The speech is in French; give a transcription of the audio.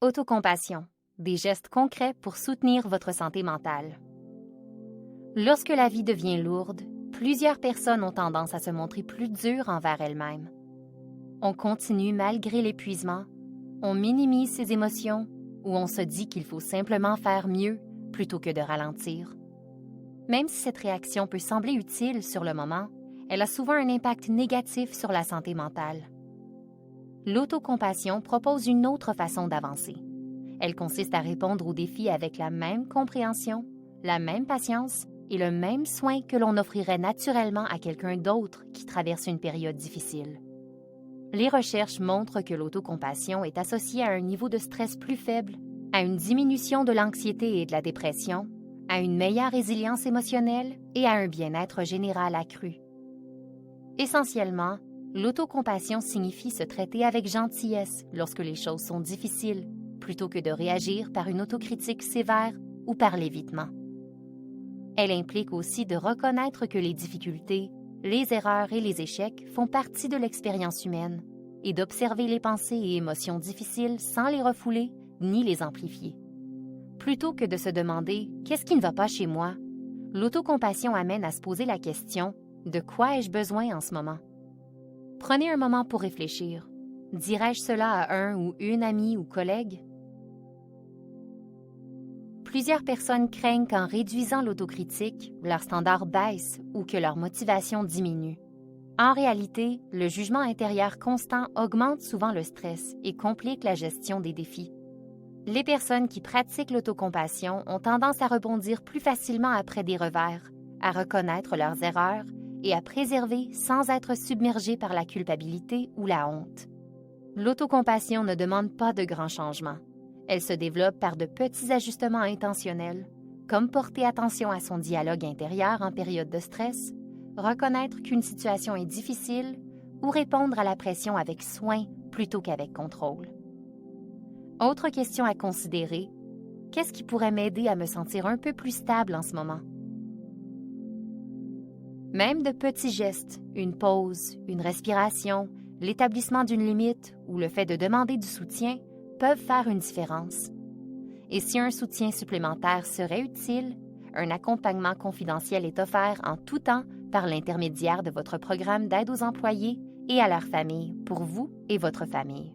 Autocompassion, des gestes concrets pour soutenir votre santé mentale. Lorsque la vie devient lourde, plusieurs personnes ont tendance à se montrer plus dures envers elles-mêmes. On continue malgré l'épuisement, on minimise ses émotions ou on se dit qu'il faut simplement faire mieux plutôt que de ralentir. Même si cette réaction peut sembler utile sur le moment, elle a souvent un impact négatif sur la santé mentale. L'autocompassion propose une autre façon d'avancer. Elle consiste à répondre aux défis avec la même compréhension, la même patience et le même soin que l'on offrirait naturellement à quelqu'un d'autre qui traverse une période difficile. Les recherches montrent que l'autocompassion est associée à un niveau de stress plus faible, à une diminution de l'anxiété et de la dépression, à une meilleure résilience émotionnelle et à un bien-être général accru. Essentiellement, l'autocompassion signifie se traiter avec gentillesse lorsque les choses sont difficiles, plutôt que de réagir par une autocritique sévère ou par l'évitement. Elle implique aussi de reconnaître que les difficultés, les erreurs et les échecs font partie de l'expérience humaine et d'observer les pensées et émotions difficiles sans les refouler ni les amplifier. Plutôt que de se demander « qu'est-ce qui ne va pas chez moi?», l'autocompassion amène à se poser la question « de quoi ai-je besoin en ce moment ?» Prenez un moment pour réfléchir. Dirais-je cela à un ou une amie ou collègue? Plusieurs personnes craignent qu'en réduisant l'autocritique, leur standard baisse ou que leur motivation diminue. En réalité, le jugement intérieur constant augmente souvent le stress et complique la gestion des défis. Les personnes qui pratiquent l'autocompassion ont tendance à rebondir plus facilement après des revers, à reconnaître leurs erreurs et à préserver sans être submergées par la culpabilité ou la honte. L'autocompassion ne demande pas de grands changements. Elle se développe par de petits ajustements intentionnels, comme porter attention à son dialogue intérieur en période de stress, reconnaître qu'une situation est difficile ou répondre à la pression avec soin plutôt qu'avec contrôle. Autre question à considérer, qu'est-ce qui pourrait m'aider à me sentir un peu plus stable en ce moment? Même de petits gestes, une pause, une respiration, l'établissement d'une limite ou le fait de demander du soutien peuvent faire une différence. Et si un soutien supplémentaire serait utile, un accompagnement confidentiel est offert en tout temps par l'intermédiaire de votre programme d'aide aux employés et à leur famille pour vous et votre famille.